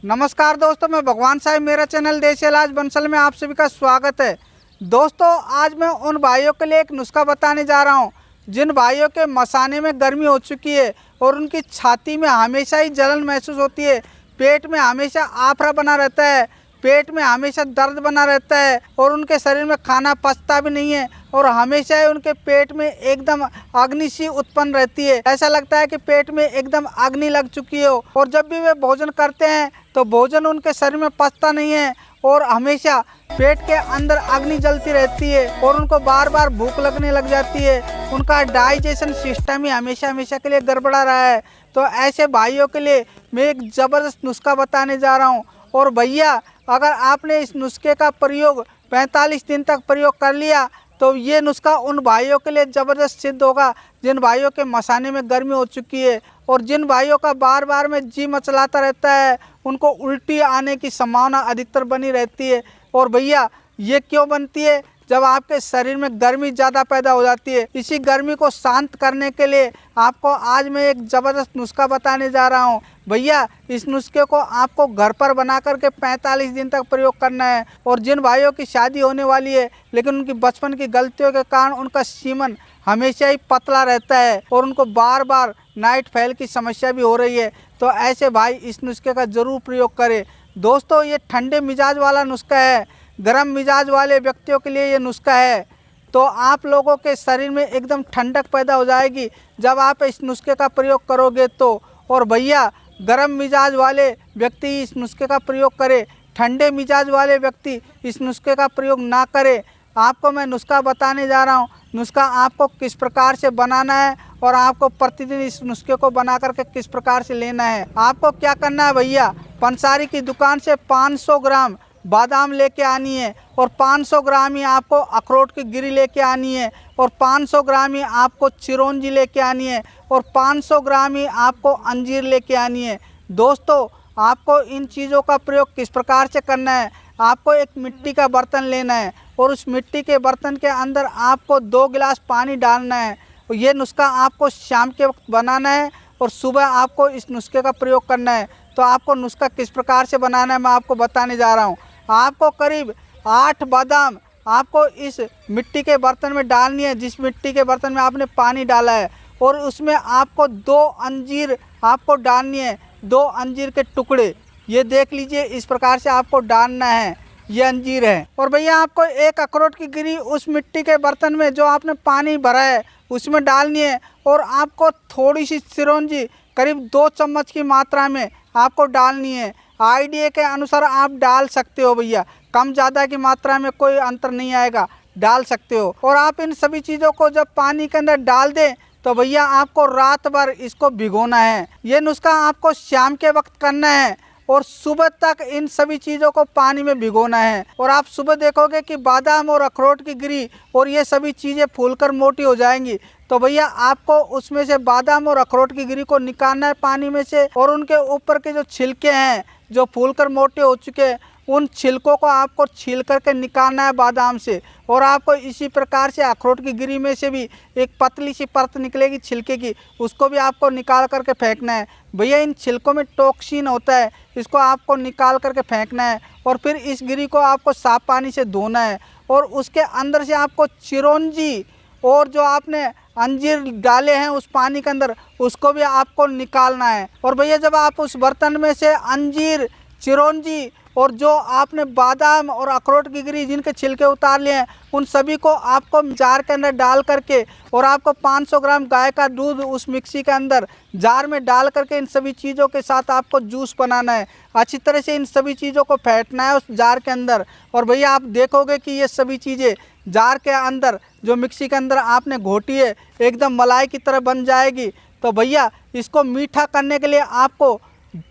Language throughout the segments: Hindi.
नमस्कार दोस्तों, मैं भगवान साहिब, मेरा चैनल देसी इलाज बंसल में आप सभी का स्वागत है। दोस्तों, आज मैं उन भाइयों के लिए एक नुस्खा बताने जा रहा हूं जिन भाइयों के मसाने में गर्मी हो चुकी है और उनकी छाती में हमेशा ही जलन महसूस होती है, पेट में हमेशा आफरा बना रहता है, पेट में हमेशा दर्द बना रहता है और उनके शरीर में खाना पचता भी नहीं है और हमेशा ही उनके पेट में एकदम अग्नि सी उत्पन्न रहती है। ऐसा लगता है कि पेट में एकदम अग्नि लग चुकी हो और जब भी वे भोजन करते हैं तो भोजन उनके शरीर में पचता नहीं है और हमेशा पेट के अंदर अग्नि जलती रहती है और उनको बार बार भूख लगने लग जाती है। उनका डाइजेशन सिस्टम ही हमेशा के लिए गड़बड़ा रहा है। तो ऐसे भाइयों के लिए मैं एक ज़बरदस्त नुस्खा बताने जा रहा हूँ। और भैया, अगर आपने इस नुस्खे का प्रयोग 45 दिन तक प्रयोग कर लिया तो ये नुस्खा उन भाइयों के लिए ज़बरदस्त सिद्ध होगा जिन भाइयों के मसाने में गर्मी हो चुकी है और जिन भाइयों का बार बार में जी मचलाता रहता है, उनको उल्टी आने की संभावना अधिकतर बनी रहती है। और भैया, ये क्यों बनती है? जब आपके शरीर में गर्मी ज़्यादा पैदा हो जाती है। इसी गर्मी को शांत करने के लिए आपको आज मैं एक ज़बरदस्त नुस्खा बताने जा रहा हूँ। भैया, इस नुस्खे को आपको घर पर बना करके 45 दिन तक प्रयोग करना है। और जिन भाइयों की शादी होने वाली है लेकिन उनकी बचपन की गलतियों के कारण उनका सीमन हमेशा ही पतला रहता है और उनको बार बार नाइट फैल की समस्या भी हो रही है, तो ऐसे भाई इस नुस्खे का ज़रूर प्रयोग करें। दोस्तों, ये ठंडे मिजाज वाला नुस्खा है, गर्म मिजाज वाले व्यक्तियों के लिए ये नुस्खा है। तो आप लोगों के शरीर में एकदम ठंडक पैदा हो जाएगी जब आप इस नुस्खे का प्रयोग करोगे तो। और भैया, गर्म मिजाज वाले व्यक्ति इस नुस्खे का प्रयोग करें, ठंडे मिजाज वाले व्यक्ति इस नुस्खे का प्रयोग ना करें। आपको मैं नुस्खा बताने जा रहा हूँ। नुस्खा आपको किस प्रकार से बनाना है और आपको प्रतिदिन इस नुस्खे को बना करके किस प्रकार से लेना है। आपको क्या करना है भैया, पंसारी की दुकान से 500 ग्राम बादाम लेके आनी है और 500 ग्राम ही आपको अखरोट की गिरी लेके आनी है और 500 ग्राम ही आपको चिरौंजी लेके आनी है और 500 ग्राम ही आपको अंजीर लेके आनी है। दोस्तों, आपको इन चीज़ों का प्रयोग किस प्रकार से करना है? आपको एक मिट्टी का बर्तन लेना है और उस मिट्टी के बर्तन के अंदर आपको 2 गिलास पानी डालना है। और ये नुस्खा आपको शाम के वक्त बनाना है और सुबह आपको इस नुस्खे का प्रयोग करना है। तो आपको नुस्खा किस प्रकार से बनाना है मैं आपको बताने जा रहा हूँ। आपको करीब 8 बादाम आपको इस मिट्टी के बर्तन में डालनी है, जिस मिट्टी के बर्तन में आपने पानी डाला है, और उसमें आपको 2 अंजीर आपको डालनी है, 2 अंजीर के टुकड़े। ये देख लीजिए, इस प्रकार से आपको डालना है, ये अंजीर है। और भैया, आपको 1 अखरोट की गिरी उस मिट्टी के बर्तन में जो आपने पानी भरा है उसमें डालनी है और आपको थोड़ी सी चिरौंजी करीब 2 चम्मच की मात्रा में आपको डालनी है। आइडिया के अनुसार आप डाल सकते हो भैया, कम ज़्यादा की मात्रा में कोई अंतर नहीं आएगा, डाल सकते हो। और आप इन सभी चीज़ों को जब पानी के अंदर डाल दें तो भैया आपको रात भर इसको भिगोना है। ये नुस्खा आपको शाम के वक्त करना है और सुबह तक इन सभी चीज़ों को पानी में भिगोना है। और आप सुबह देखोगे कि बादाम और अखरोट की गिरी और ये सभी चीज़ें फूलकर मोटी हो जाएंगी। तो भैया, आपको उसमें से बादाम और अखरोट की गिरी को निकालना है पानी में से और उनके ऊपर के जो छिलके हैं जो फूलकर मोटे हो चुके हैं, उन छिलकों को आपको छील करके निकालना है बादाम से। और आपको इसी प्रकार से अखरोट की गिरी में से भी एक पतली सी परत निकलेगी छिलके की, उसको भी आपको निकाल करके फेंकना है। भैया, इन छिलकों में टॉक्सिन होता है, इसको आपको निकाल करके फेंकना है। और फिर इस गिरी को आपको साफ पानी से धोना है और उसके अंदर से आपको चिरौंजी और जो आपने अंजीर डाले हैं उस पानी के अंदर, उसको भी आपको निकालना है। और भैया, जब आप उस बर्तन में से अंजीर, चिरौंजी और जो आपने बादाम और अखरोट की गिरी जिनके छिलके उतार लिए हैं, उन सभी को आपको जार के अंदर डाल करके और आपको 500 ग्राम गाय का दूध उस मिक्सी के अंदर जार में डाल करके इन सभी चीज़ों के साथ आपको जूस बनाना है। अच्छी तरह से इन सभी चीज़ों को फेंटना है उस जार के अंदर। और भैया, आप देखोगे कि ये सभी चीज़ें जार के अंदर जो मिक्सी के अंदर आपने घोटी है एकदम मलाई की तरह बन जाएगी। तो भैया, इसको मीठा करने के लिए आपको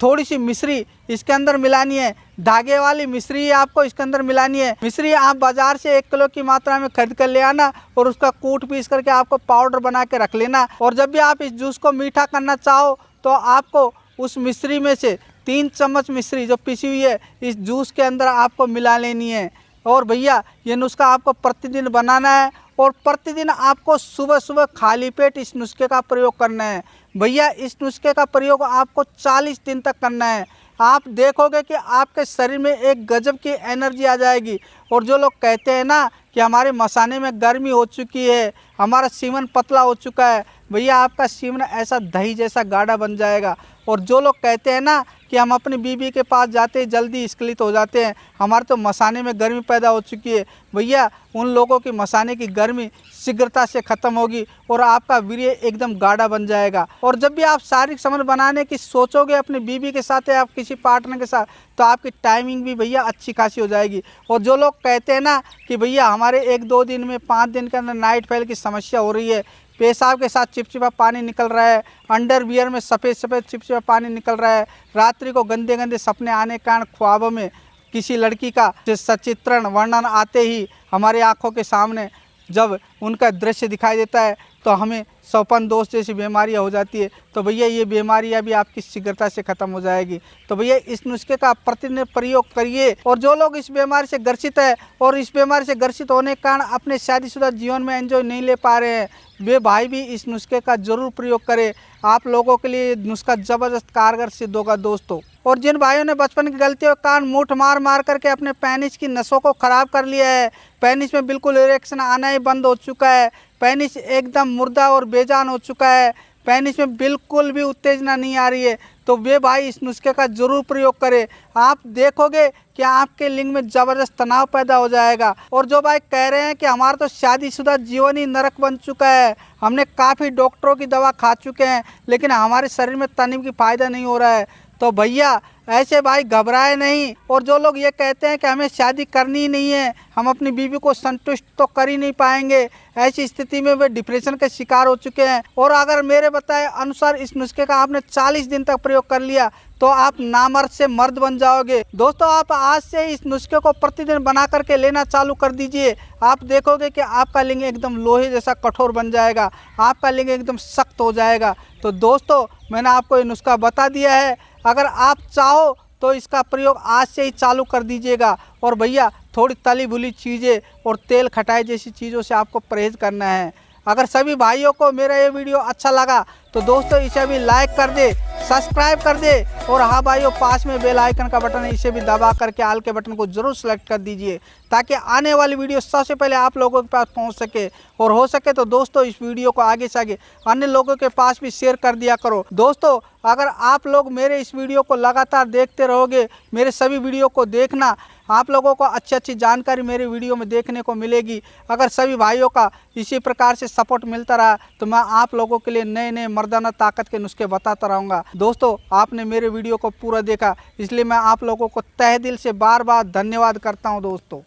थोड़ी सी मिश्री इसके अंदर मिलानी है, धागे वाली मिश्री आपको इसके अंदर मिलानी है। मिश्री आप बाजार से 1 किलो की मात्रा में खरीद कर ले आना और उसका कूट पीस करके आपको पाउडर बना के रख लेना। और जब भी आप इस जूस को मीठा करना चाहो तो आपको उस मिश्री में से 3 चम्मच मिश्री जो पिसी हुई है इस जूस के अंदर आपको मिला लेनी है। और भैया, ये नुस्खा आपको प्रतिदिन बनाना है और प्रतिदिन आपको सुबह सुबह खाली पेट इस नुस्खे का प्रयोग करना है। भैया, इस नुस्खे का प्रयोग आपको 40 दिन तक करना है। आप देखोगे कि आपके शरीर में एक गजब की एनर्जी आ जाएगी। और जो लोग कहते हैं ना कि हमारे मसाने में गर्मी हो चुकी है, हमारा सीमन पतला हो चुका है, भैया आपका सीमन ऐसा दही जैसा गाढ़ा बन जाएगा। और जो लोग कहते हैं ना कि हम अपनी बीवी के पास जाते ही जल्दी स्खलित हो जाते हैं, हमारे तो मसाने में गर्मी पैदा हो चुकी है, भैया उन लोगों की मसाने की गर्मी शीघ्रता से ख़त्म होगी और आपका वीर्य एकदम गाढ़ा बन जाएगा। और जब भी आप शारीरिक संबंध बनाने की सोचोगे अपनी बीवी के साथ या आप किसी पार्टनर के साथ, तो आपकी टाइमिंग भी भैया अच्छी खासी हो जाएगी। और जो लोग कहते हैं ना कि भैया हमारे 1-2 दिन में 5 दिन के अंदर नाइट फेल की समस्या हो रही है, पेशाब के साथ चिपचिपा पानी निकल रहा है, अंडरवियर में सफ़ेद सफ़ेद चिपचिपा पानी निकल रहा है, रात्रि को गंदे गंदे सपने आने के कारण ख्वाबों में किसी लड़की का सचित्रण वर्णन आते ही हमारे आँखों के सामने जब उनका दृश्य दिखाई देता है तो हमें सौपन दोष जैसी बीमारियां हो जाती है। तो भैया ये बीमारियां भी आपकी शीघ्रता से ख़त्म हो जाएगी। तो भैया इस नुस्खे का प्रतिदिन प्रयोग करिए। और जो लोग इस बीमारी से ग्रसित है और इस बीमारी से ग्रसित होने के कारण अपने शादीशुदा जीवन में एंजॉय नहीं ले पा रहे हैं, वे भाई भी इस नुस्खे का ज़रूर प्रयोग करें। आप लोगों के लिए नुस्खा ज़बरदस्त कारगर सिद्ध होगा दोस्तों। और जिन भाइयों ने बचपन की गलतियों के कारण मूठ मार मार करके अपने पेनिस की नसों को ख़राब कर लिया है, पेनिस में बिल्कुल इरेक्शन आना ही बंद हो चुका है, पेनिस एकदम मुर्दा और बेजान हो चुका है, पेनिस में बिल्कुल भी उत्तेजना नहीं आ रही है, तो वे भाई इस नुस्खे का ज़रूर प्रयोग करें। आप देखोगे कि आपके लिंग में ज़बरदस्त तनाव पैदा हो जाएगा। और जो भाई कह रहे हैं कि हमारा तो शादीशुदा जीवन ही नरक बन चुका है, हमने काफ़ी डॉक्टरों की दवा खा चुके हैं लेकिन हमारे शरीर में तनिक भी फ़ायदा नहीं हो रहा है, तो भैया ऐसे भाई घबराए नहीं। और जो लोग ये कहते हैं कि हमें शादी करनी ही नहीं है, हम अपनी बीवी को संतुष्ट तो कर ही नहीं पाएंगे, ऐसी स्थिति में वे डिप्रेशन के शिकार हो चुके हैं। और अगर मेरे बताए अनुसार इस नुस्खे का आपने 40 दिन तक प्रयोग कर लिया तो आप नामर्द से मर्द बन जाओगे। दोस्तों आप आज से इस नुस्खे को प्रतिदिन बना करके लेना चालू कर दीजिए, आप देखोगे कि आपका लिंग एकदम लोहे जैसा कठोर बन जाएगा, आपका लिंग एकदम सख्त हो जाएगा। तो दोस्तों मैंने आपको ये नुस्खा बता दिया है, अगर आप चाहो तो इसका प्रयोग आज से ही चालू कर दीजिएगा। और भैया थोड़ी तली भुली चीज़ें और तेल खटाई जैसी चीज़ों से आपको परहेज़ करना है। अगर सभी भाइयों को मेरा ये वीडियो अच्छा लगा तो दोस्तों इसे अभी लाइक कर दे, सब्सक्राइब कर दे, और हाँ भाइयों पास में बेल आइकन का बटन है, इसे भी दबा करके आल के बटन को जरूर सेलेक्ट कर दीजिए ताकि आने वाली वीडियो सबसे पहले आप लोगों के पास पहुंच सके। और हो सके तो दोस्तों इस वीडियो को आगे से आगे अन्य लोगों के पास भी शेयर कर दिया करो। दोस्तों अगर आप लोग मेरे इस वीडियो को लगातार देखते रहोगे, मेरे सभी वीडियो को देखना, आप लोगों को अच्छी अच्छी जानकारी मेरे वीडियो में देखने को मिलेगी। अगर सभी भाइयों का इसी प्रकार से सपोर्ट मिलता रहा तो मैं आप लोगों के लिए नए नए मर्दाना ताकत के नुस्खे बताता रहूँगा। दोस्तों आपने मेरे वीडियो को पूरा देखा इसलिए मैं आप लोगों को तहे दिल से बार बार धन्यवाद करता हूँ दोस्तों।